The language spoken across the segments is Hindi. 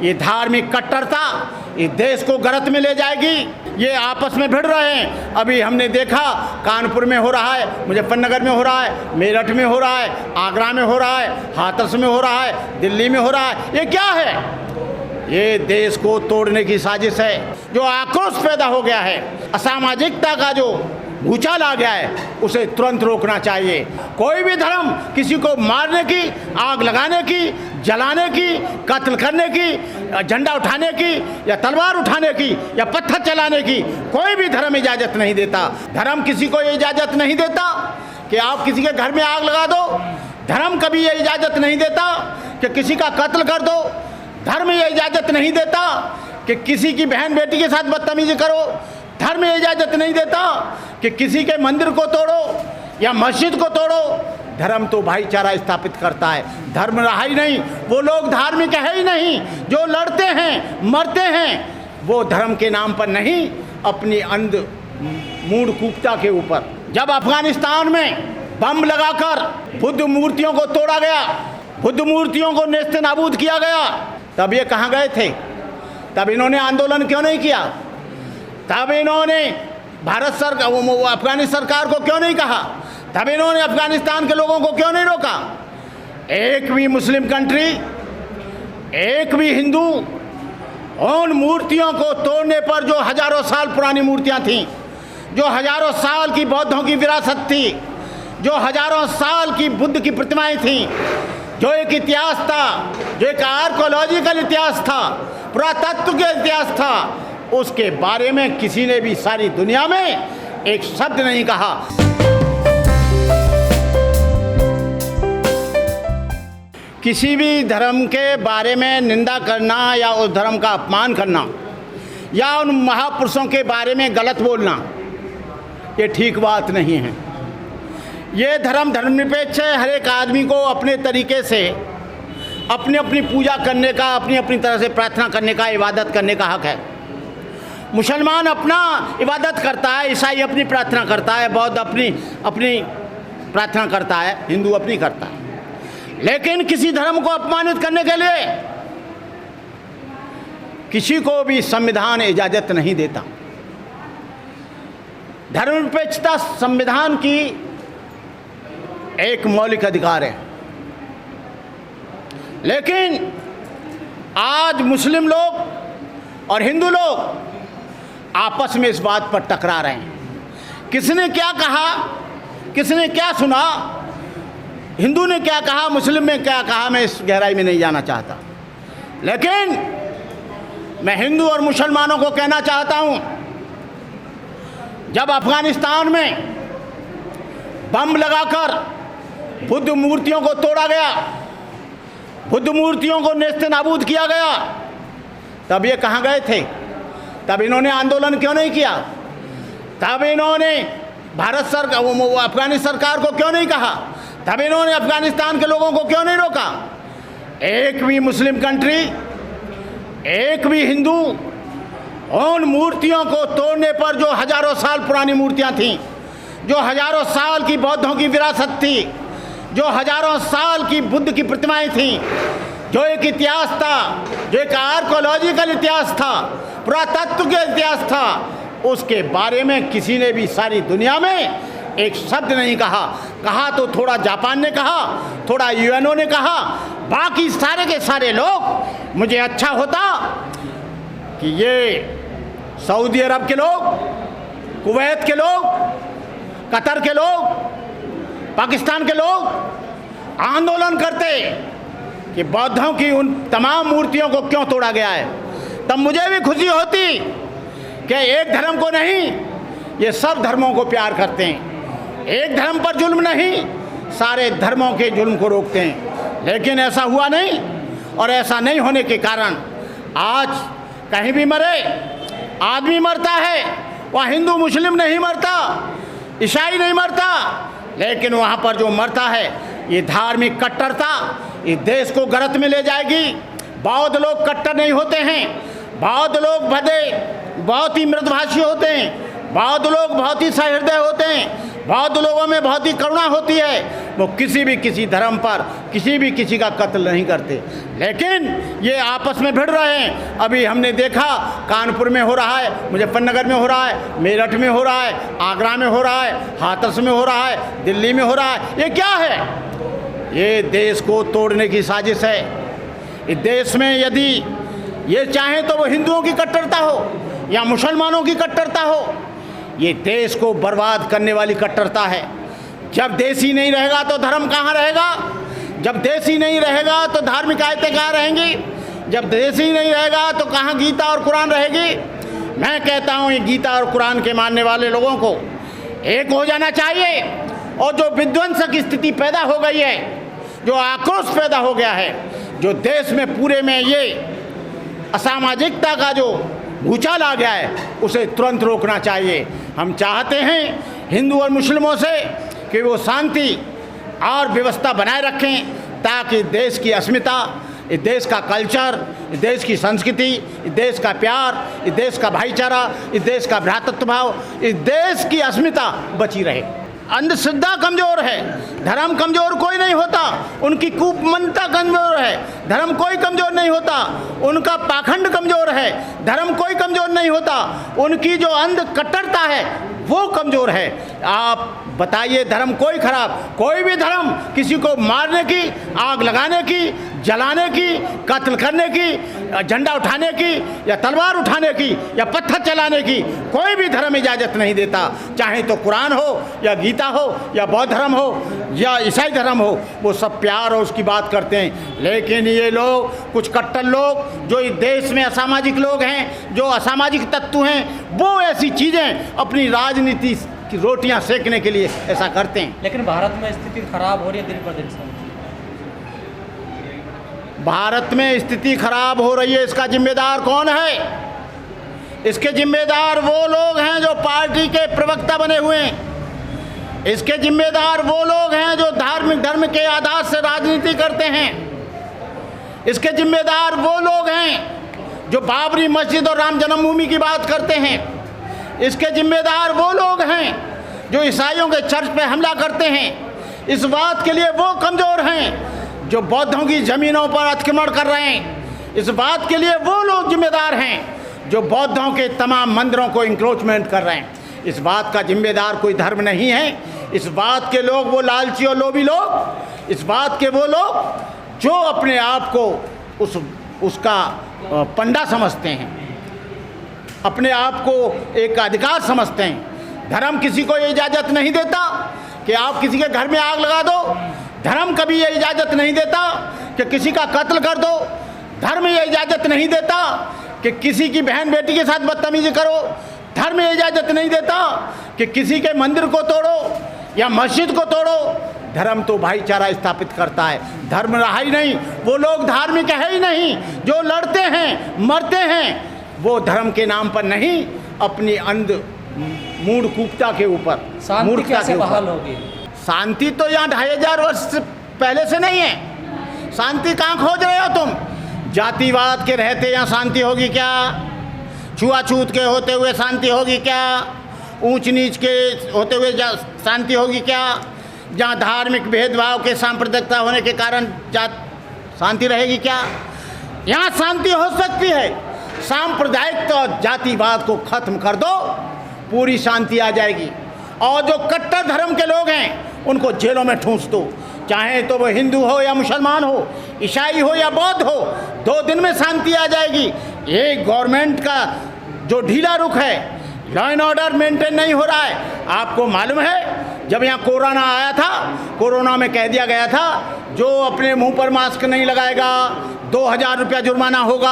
ये धार्मिक कट्टरता इस देश को गलत में ले जाएगी। ये आपस में भिड़ रहे हैं। अभी हमने देखा कानपुर में हो रहा है, मुजफ्फरनगर में हो रहा है, मेरठ में हो रहा है, आगरा में हो रहा है, हाथरस में हो रहा है, दिल्ली में हो रहा है। ये क्या है? ये देश को तोड़ने की साजिश है। जो आक्रोश पैदा हो गया है, असामाजिकता का जो भूचाल आ गया है, उसे तुरंत रोकना चाहिए। कोई भी धर्म किसी को मारने की, आग लगाने की, जलाने की, कत्ल करने की, झंडा उठाने की या तलवार उठाने की या पत्थर चलाने की कोई भी धर्म इजाज़त नहीं देता। धर्म किसी को ये इजाज़त नहीं देता कि आप किसी के घर में आग लगा दो। धर्म कभी ये इजाज़त नहीं देता कि किसी का कत्ल कर दो। धर्म ये इजाज़त नहीं देता कि किसी की बहन बेटी के साथ बदतमीजी करो। धर्म ये इजाज़त नहीं देता कि किसी के मंदिर को तोड़ो या मस्जिद को तोड़ो। धर्म तो भाईचारा स्थापित करता है। धर्म रहा ही नहीं, वो लोग धार्मिक है ही नहीं। जो लड़ते हैं, मरते हैं, वो धर्म के नाम पर नहीं, अपनी अंध मूढ़कूपता के ऊपर। जब अफगानिस्तान में बम लगाकर बुद्ध मूर्तियों को तोड़ा गया, बुद्ध मूर्तियों को नेस्त नाबूद किया गया, तब ये कहाँ गए थे? तब इन्होंने आंदोलन क्यों नहीं किया? तब इन्होंने भारत सरकार, अफगानिस्तान सरकार को क्यों नहीं कहा? तब इन्होंने अफगानिस्तान के लोगों को क्यों नहीं रोका? एक भी मुस्लिम कंट्री, एक भी हिंदू उन मूर्तियों को तोड़ने पर, जो हजारों साल पुरानी मूर्तियां थीं, जो हजारों साल की बौद्धों की विरासत थी, जो हजारों साल की बुद्ध की प्रतिमाएं थीं, जो एक इतिहास था, जो एक आर्कोलॉजिकल इतिहास था, पुरातत्व का इतिहास था, उसके बारे में किसी ने भी सारी दुनिया में एक शब्द नहीं कहा। किसी भी धर्म के बारे में निंदा करना या उस धर्म का अपमान करना या उन महापुरुषों के बारे में गलत बोलना, ये ठीक बात नहीं है। ये धर्म धर्मनिरपेक्ष है। हर एक आदमी को अपने तरीके से अपनी अपनी पूजा करने का, अपनी अपनी तरह से प्रार्थना करने का, इबादत करने का हक है। मुसलमान अपना इबादत करता है, ईसाई अपनी प्रार्थना करता है, बौद्ध अपनी प्रार्थना करता है, हिंदू अपनी करता है। लेकिन किसी धर्म को अपमानित करने के लिए किसी को भी संविधान इजाज़त नहीं देता। धर्मनिरपेक्षता संविधान की एक मौलिक अधिकार है। लेकिन आज मुस्लिम लोग और हिंदू लोग आपस में इस बात पर टकरा रहे हैं। किसने क्या कहा, किसने क्या सुना, हिंदू ने क्या कहा, मुस्लिम ने क्या कहा, मैं इस गहराई में नहीं जाना चाहता। लेकिन मैं हिंदू और मुसलमानों को कहना चाहता हूं, जब अफगानिस्तान में बम लगाकर बुद्ध मूर्तियों को तोड़ा गया, बुद्ध मूर्तियों को नेस्त नाबूद किया गया, तब ये कहाँ गए थे? तब इन्होंने आंदोलन क्यों नहीं किया? तब इन्होंने भारत सरकार, अफगानिस्तान सरकार को क्यों नहीं कहा? तब इन्होंने अफगानिस्तान के लोगों को क्यों नहीं रोका? एक भी मुस्लिम कंट्री, एक भी हिंदू उन मूर्तियों को तोड़ने पर, जो हजारों साल पुरानी मूर्तियां थीं, जो हजारों साल की बौद्धों की विरासत थी, जो हजारों साल की बुद्ध की प्रतिमाएं थीं, जो एक इतिहास था, जो एक आर्कोलॉजिकल इतिहास था, पुरातत्व का इतिहास था, उसके बारे में किसी ने भी सारी दुनिया में एक शब्द नहीं कहा। कहा तो थोड़ा जापान ने कहा, थोड़ा यूएनओ ने कहा, बाकी सारे के सारे लोग। मुझे अच्छा होता कि ये सऊदी अरब के लोग, कुवैत के लोग, कतर के लोग, पाकिस्तान के लोग आंदोलन करते कि बौद्धों की उन तमाम मूर्तियों को क्यों तोड़ा गया है। तब मुझे भी खुशी होती कि एक धर्म को नहीं, ये सब धर्मों को प्यार करते हैं। एक धर्म पर जुल्म नहीं, सारे धर्मों के जुल्म को रोकते हैं। लेकिन ऐसा हुआ नहीं, और ऐसा नहीं होने के कारण आज कहीं भी मरे आदमी मरता है। वहाँ हिंदू मुस्लिम नहीं मरता, ईसाई नहीं मरता, लेकिन वहाँ पर जो मरता है, ये धार्मिक कट्टरता इस देश को गलत में ले जाएगी। बौद्ध लोग कट्टर नहीं होते हैं। बौद्ध लोग बहुत ही मृदुभाषी होते हैं। बौद्ध लोग बहुत ही सहृदय होते हैं। बौद्ध लोगों में बहुत ही करुणा होती है। वो किसी भी किसी धर्म पर किसी भी किसी का कत्ल नहीं करते। लेकिन ये आपस में भिड़ रहे हैं। अभी हमने देखा कानपुर में हो रहा है, मुजफ्फरनगर में हो रहा है, मेरठ में हो रहा है, आगरा में हो रहा है, हाथरस में हो रहा है, दिल्ली में हो रहा है। ये क्या है? ये देश को तोड़ने की साजिश है। इस देश में यदि ये चाहें तो वो हिंदुओं की कट्टरता हो या मुसलमानों की कट्टरता हो, ये देश को बर्बाद करने वाली कट्टरता है। जब देश ही नहीं रहेगा तो धर्म कहाँ रहेगा? जब देश ही नहीं रहेगा तो धार्मिक आयतें कहाँ रहेंगी? जब देश ही नहीं रहेगा तो कहाँ गीता और कुरान रहेगी? मैं कहता हूँ ये गीता और कुरान के मानने वाले लोगों को एक हो जाना चाहिए। और जो विध्वंसक स्थिति पैदा हो गई है, जो आक्रोश पैदा हो गया है, जो देश में पूरे में ये असामाजिकता का जो भूचाल आ गया है, उसे तुरंत रोकना चाहिए। हम चाहते हैं हिंदू और मुस्लिमों से कि वो शांति और व्यवस्था बनाए रखें, ताकि देश की अस्मिता, इस देश का कल्चर, इस देश की संस्कृति, इस देश का प्यार, इस देश का भाईचारा, इस देश का भ्रातृत्व भाव, इस देश की अस्मिता बची रहे। अंधश्रद्धा कमज़ोर है, धर्म कमज़ोर कोई नहीं होता। उनकी कूपमनता कमज़ोर है, धर्म कोई कमज़ोर नहीं होता। उनका पाखंड कमज़ोर है, धर्म कोई कमज़ोर नहीं होता। उनकी जो अंध कट्टरता है वो कमज़ोर है। आप बताइए, धर्म कोई खराब, कोई भी धर्म किसी को मारने की, आग लगाने की, जलाने की, कत्ल करने की, झंडा उठाने की या तलवार उठाने की या पत्थर चलाने की कोई भी धर्म इजाज़त नहीं देता। चाहे तो कुरान हो या गीता हो या बौद्ध धर्म हो या ईसाई धर्म हो, वो सब प्यार और उसकी बात करते हैं। लेकिन ये लोग, कुछ कट्टर लोग जो इस देश में असामाजिक लोग हैं, जो असामाजिक तत्व हैं, वो ऐसी चीज़ें अपनी राजनीति की रोटियां सेकने के लिए ऐसा करते हैं। लेकिन भारत में स्थिति खराब हो रही है दिन पर दिन। भारत में स्थिति खराब हो रही है, इसका जिम्मेदार कौन है? इसके जिम्मेदार वो लोग हैं जो पार्टी के प्रवक्ता बने हुए हैं। इसके जिम्मेदार वो लोग हैं जो धार्मिक धर्म के आधार से राजनीति करते हैं। इसके जिम्मेदार वो लोग हैं जो बाबरी मस्जिद और राम जन्मभूमि की बात करते हैं। इसके जिम्मेदार वो लोग हैं जो ईसाइयों के चर्च पे हमला करते हैं। इस बात के लिए वो कमज़ोर हैं जो बौद्धों की ज़मीनों पर अतिक्रमण कर रहे हैं। इस बात के लिए वो लोग जिम्मेदार हैं जो बौद्धों के तमाम मंदिरों को इंक्रोचमेंट कर रहे हैं। इस बात का जिम्मेदार कोई धर्म नहीं है। इस बात के लोग वो लालची और लोभी लोग, इस बात के वो लोग जो अपने आप को उसका पंडा समझते हैं, अपने आप को एक अधिकार समझते हैं। धर्म किसी को ये इजाज़त नहीं देता कि आप किसी के घर में आग लगा दो। धर्म कभी ये इजाज़त नहीं देता कि किसी का कत्ल कर दो। धर्म ये इजाज़त नहीं देता कि किसी की बहन बेटी के साथ बदतमीजी करो। धर्म ये इजाज़त नहीं देता कि किसी के मंदिर को तोड़ो या मस्जिद को तोड़ो। धर्म तो भाईचारा स्थापित करता है। धर्म रहा ही नहीं, वो लोग धार्मिक है ही नहीं। जो लड़ते हैं, मरते हैं, वो धर्म के नाम पर नहीं, अपनी अंध मूढ़कूपता के ऊपर, मूर्खता के ऊपर। शांति तो यहाँ 2500 वर्ष पहले से नहीं है। शांति कहाँ खोज रहे हो तुम? जातिवाद के रहते यहाँ शांति होगी क्या? छुआछूत के होते हुए शांति होगी क्या? ऊंच नीच के होते हुए शांति होगी क्या? जहाँ धार्मिक भेदभाव के सांप्रदायिकता होने के कारण शांति रहेगी क्या? यहाँ शांति हो सकती है। सांप्रदायिक और जातिवाद को खत्म कर दो, पूरी शांति आ जाएगी। और जो कट्टर धर्म के लोग हैं उनको जेलों में ठूंस दो, चाहे तो वो हिंदू हो या मुसलमान हो, ईसाई हो या बौद्ध हो। 2 दिन में शांति आ जाएगी। ये गवर्नमेंट का जो ढीला रुख है, लॉ एंड ऑर्डर मेंटेन नहीं हो रहा है। आपको मालूम है जब यहाँ कोरोना आया था, कोरोना में कह दिया गया था जो अपने मुंह पर मास्क नहीं लगाएगा 2000 रुपया जुर्माना होगा।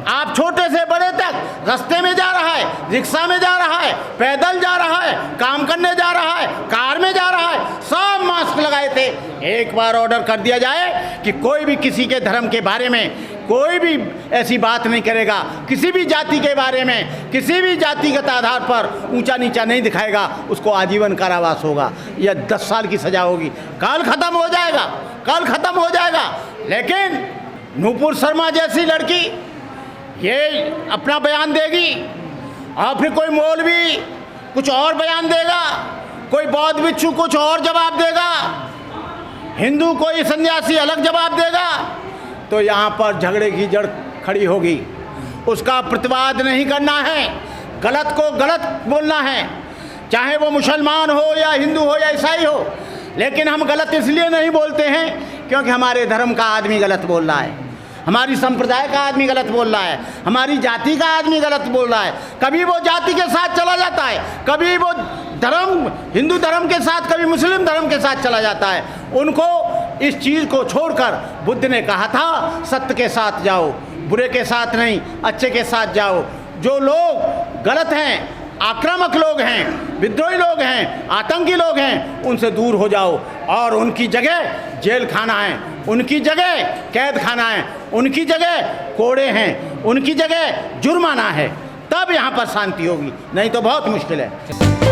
आप छोटे से बड़े तक रास्ते में जा रहा है, रिक्शा में जा रहा है, पैदल जा रहा है, काम करने जा रहा है, कार में जा रहा है, सब मास्क लगाए थे। एक बार ऑर्डर कर दिया जाए कि कोई भी किसी के धर्म के बारे में कोई भी ऐसी बात नहीं करेगा, किसी भी जाति के बारे में किसी भी जातिगत आधार पर ऊंचा नीचा नहीं दिखाएगा, उसको आजीवन कारावास होगा या 10 साल की सज़ा होगी। कल ख़त्म हो जाएगा, कल ख़त्म हो जाएगा। लेकिन नूपुर शर्मा जैसी लड़की ये अपना बयान देगी और फिर कोई मौलवी कुछ और बयान देगा, कोई बौद्ध भिक्षु कुछ और जवाब देगा, हिंदू कोई सन्यासी अलग जवाब देगा। तो यहाँ पर झगड़े की जड़ खड़ी होगी। उसका प्रतिवाद नहीं करना है, गलत को गलत बोलना है, चाहे वो मुसलमान हो या हिंदू हो या ईसाई हो। लेकिन हम गलत इसलिए नहीं बोलते हैं क्योंकि हमारे धर्म का आदमी गलत बोल रहा है, हमारी संप्रदाय का आदमी गलत बोल रहा है, हमारी जाति का आदमी गलत बोल रहा है। कभी वो जाति के साथ चला जाता है, कभी वो धर्म हिंदू धर्म के साथ, कभी मुस्लिम धर्म के साथ चला जाता है। उनको इस चीज़ को छोड़कर बुद्ध ने कहा था सत्य के साथ जाओ, बुरे के साथ नहीं, अच्छे के साथ जाओ। जो लोग गलत हैं, आक्रामक लोग हैं, विद्रोही लोग हैं, आतंकी लोग हैं, उनसे दूर हो जाओ और उनकी जगह जेल खाना है, उनकी जगह कैद खाना है, उनकी जगह कोड़े हैं, उनकी जगह जुर्माना है। तब यहाँ पर शांति होगी, नहीं तो बहुत मुश्किल है।